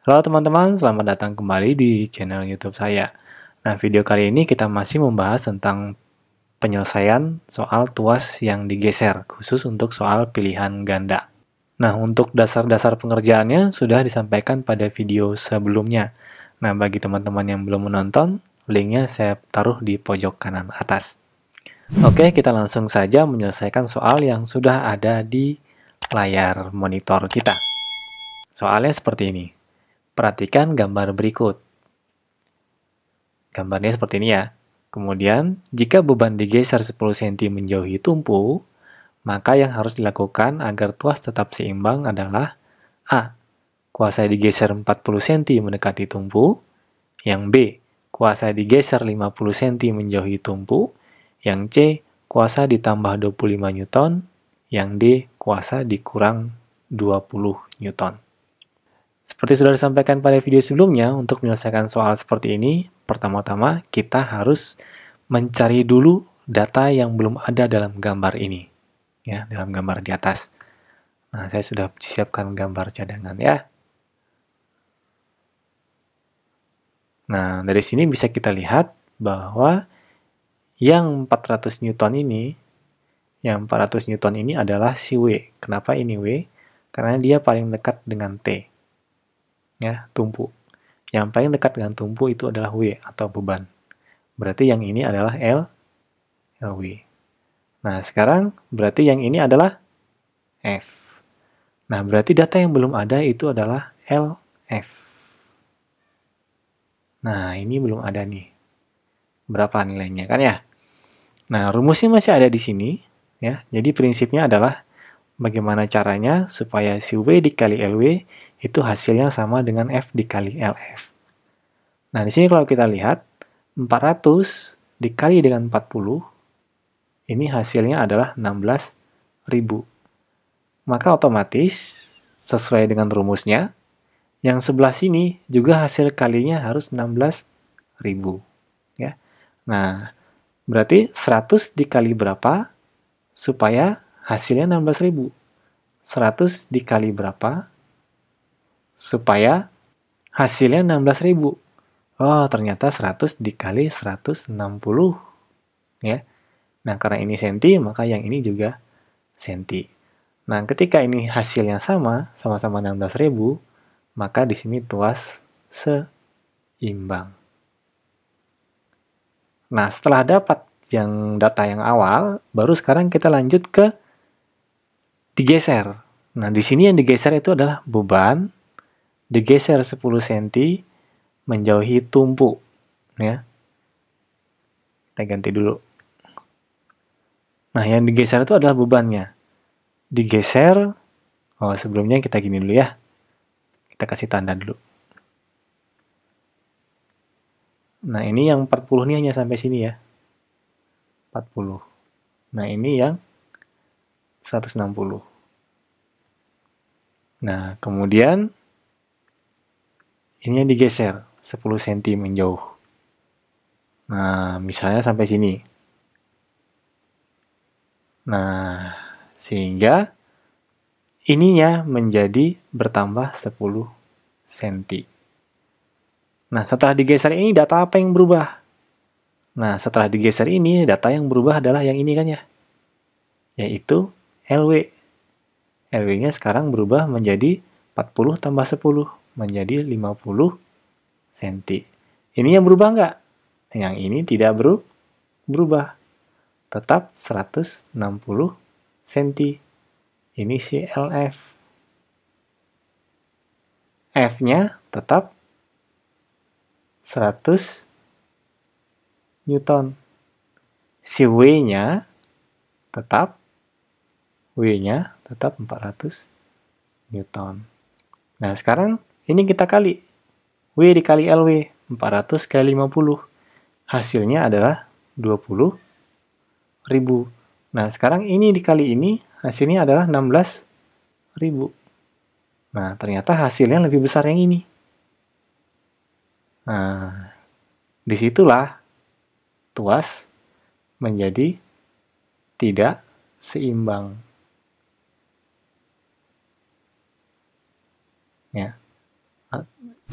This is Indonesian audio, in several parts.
Halo teman-teman, selamat datang kembali di channel YouTube saya. Nah, video kali ini kita masih membahas tentang penyelesaian soal tuas yang digeser, khusus untuk soal pilihan ganda. Nah, untuk dasar-dasar pengerjaannya sudah disampaikan pada video sebelumnya. Nah, bagi teman-teman yang belum menonton, linknya saya taruh di pojok kanan atas. Oke, kita langsung saja menyelesaikan soal yang sudah ada di layar monitor kita. Soalnya seperti ini. Perhatikan gambar berikut. Gambarnya seperti ini ya. Kemudian, jika beban digeser 10 cm menjauhi tumpu, maka yang harus dilakukan agar tuas tetap seimbang adalah A. Kuasa digeser 40 cm mendekati tumpu. Yang B. Kuasa digeser 50 cm menjauhi tumpu. Yang C. Kuasa ditambah 25 Newton. Yang D. Kuasa dikurang 20 Newton. Seperti sudah disampaikan pada video sebelumnya, untuk menyelesaikan soal seperti ini, pertama-tama kita harus mencari dulu data yang belum ada dalam gambar ini. Ya, dalam gambar di atas. Nah, saya sudah siapkan gambar cadangan ya. Nah, dari sini bisa kita lihat bahwa yang 400 Newton ini adalah si W. Kenapa ini W? Karena dia paling dekat dengan T. Ya, tumpu. Yang paling dekat dengan tumpu itu adalah W atau beban. Berarti yang ini adalah LW. Nah, sekarang berarti yang ini adalah F. Nah, berarti data yang belum ada itu adalah LF. Nah, ini belum ada nih. Berapa nilainya kan ya? Nah, rumusnya masih ada di sini. Ya, jadi prinsipnya adalah bagaimana caranya supaya si W dikali LW itu hasilnya sama dengan F dikali LF. Nah, di sini kalau kita lihat, 400 dikali dengan 40, ini hasilnya adalah 16.000. Maka otomatis, sesuai dengan rumusnya, yang sebelah sini juga hasil kalinya harus 16.000. Ya. Nah, berarti 100 dikali berapa supaya hasilnya 16.000? 100 dikali berapa supaya hasilnya 16.000? Oh, ternyata 100 dikali 160. Ya. Nah, karena ini senti, maka yang ini juga senti. Nah, ketika ini hasilnya sama-sama 16.000, maka di sini tuas seimbang. Nah, setelah dapat data yang awal, baru sekarang kita lanjut ke digeser. Nah, di sini yang digeser itu adalah beban digeser 10 cm menjauhi tumpu. Ya. Kita ganti dulu. Nah, yang digeser itu adalah bebannya. Digeser, sebelumnya kita gini dulu ya. Kita kasih tanda dulu. Nah, ini yang 40 ini hanya sampai sini ya. 40. Nah, ini yang 160. Nah, kemudian ini yang digeser 10 cm menjauh. Nah, misalnya sampai sini. Nah, sehingga ininya menjadi bertambah 10 cm. Nah, setelah digeser ini data apa yang berubah? Nah, setelah digeser ini data yang berubah adalah yang ini kan ya? Yaitu LW. LW-nya sekarang berubah menjadi 40 tambah 10, menjadi 50 cm. Ini yang berubah nggak? Yang ini tidak berubah. Tetap 160 cm. Ini si LF. F-nya tetap 100 Newton. Si W-nya tetap 400 Newton. Nah, sekarang ini kita kali. W dikali LW, 400 kali 50. Hasilnya adalah 20.000. Nah, sekarang ini dikali ini, hasilnya adalah 16.000. Nah, ternyata hasilnya lebih besar yang ini. Nah, disitulah tuas menjadi tidak seimbang. Ya.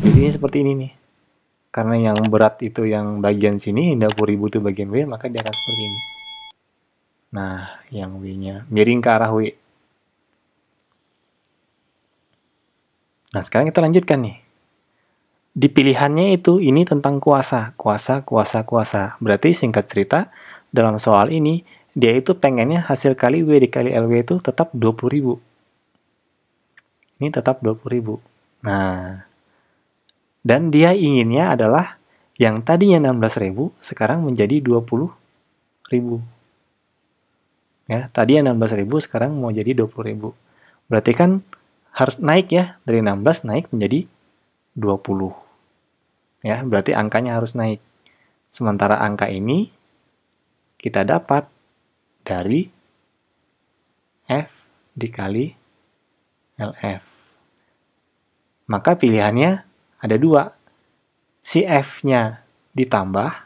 Jadinya seperti ini nih. Karena yang berat itu yang bagian sini, 20.000 itu bagian W, maka dia akan seperti ini. Nah, yang W-nya miring ke arah W. Nah, sekarang kita lanjutkan nih. Di pilihannya itu, ini tentang kuasa. Kuasa, kuasa, kuasa. Berarti singkat cerita, dalam soal ini, dia itu pengennya hasil kali W dikali LW itu tetap 20.000. Ini tetap 20.000. Nah, dan dia inginnya adalah yang tadinya 16.000 sekarang menjadi 20.000. Ya, tadinya 16.000 sekarang mau jadi 20.000. Berarti kan harus naik ya, dari 16 naik menjadi 20. Ya, berarti angkanya harus naik. Sementara angka ini kita dapat dari F dikali LF. Maka pilihannya ada dua, si F-nya ditambah,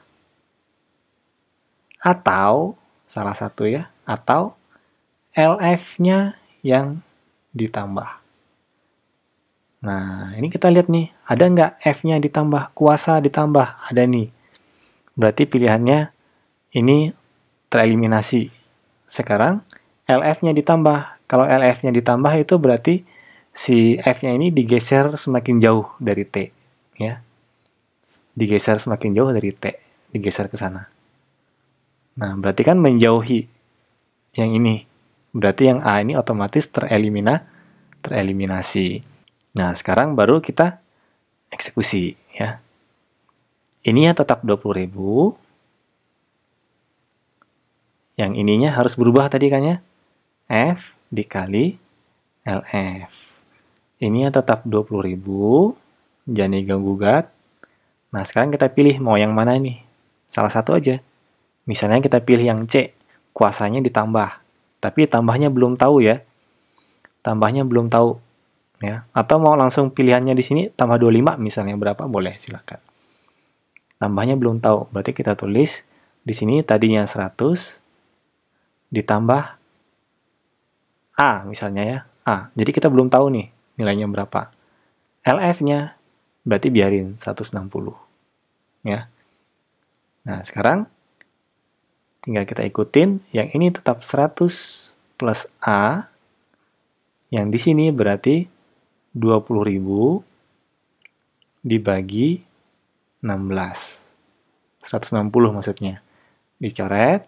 atau, salah satu ya, atau LF-nya yang ditambah. Nah, ini kita lihat nih, ada nggak F-nya ditambah, kuasa ditambah? Ada nih. Berarti pilihannya ini tereliminasi. Sekarang LF-nya ditambah. Kalau LF-nya ditambah itu berarti si F-nya ini digeser semakin jauh dari T, ya. Digeser semakin jauh dari T, digeser ke sana. Nah, berarti kan menjauhi yang ini. Berarti yang A ini otomatis tereliminasi. Nah, sekarang baru kita eksekusi, ya. Ininya tetap 20.000. Yang ininya harus berubah tadi kan ya. F dikali LF. Ininya tetap 20.000, jangan diganggu-gugat. Nah, sekarang kita pilih mau yang mana nih? Salah satu aja. Misalnya kita pilih yang C, kuasanya ditambah. Tapi tambahnya belum tahu ya. Tambahnya belum tahu. Ya. Atau mau langsung pilihannya di sini tambah 25 misalnya berapa, boleh, silakan. Tambahnya belum tahu, berarti kita tulis di sini tadinya 100 ditambah A misalnya ya. A. Jadi kita belum tahu nih nilainya berapa. LF-nya berarti biarin 160. Ya. Nah, sekarang tinggal kita ikutin, yang ini tetap 100 plus A, yang di sini berarti 20.000 dibagi 16. 160 maksudnya. Dicoret.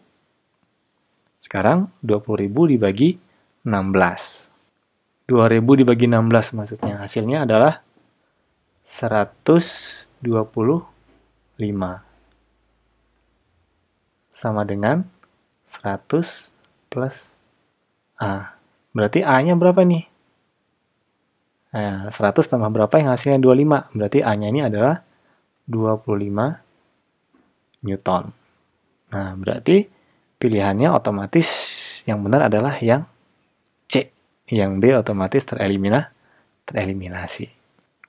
Sekarang 20.000 dibagi 16. 2.000 dibagi 16 maksudnya. Hasilnya adalah 125. Sama dengan 100 plus A. Berarti A-nya berapa nih? Nah, 100 tambah berapa yang hasilnya 25? Berarti A-nya ini adalah 25 Newton. Nah, berarti pilihannya otomatis yang benar adalah yang C. Yang B otomatis tereliminasi.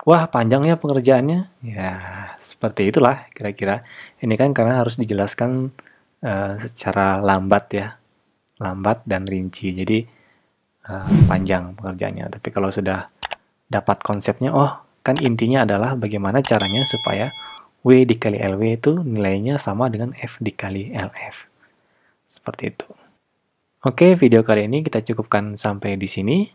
Wah, panjangnya pengerjaannya. Ya, seperti itulah kira-kira. Ini kan karena harus dijelaskan secara lambat ya. Lambat dan rinci. Jadi panjang pengerjaannya. Tapi kalau sudah dapat konsepnya, oh kan intinya adalah bagaimana caranya supaya W dikali LW itu nilainya sama dengan F dikali LF. Seperti itu. Oke, video kali ini kita cukupkan sampai di sini.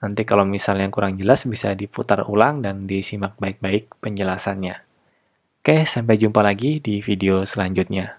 Nanti kalau misalnya kurang jelas bisa diputar ulang dan disimak baik-baik penjelasannya. Oke, sampai jumpa lagi di video selanjutnya.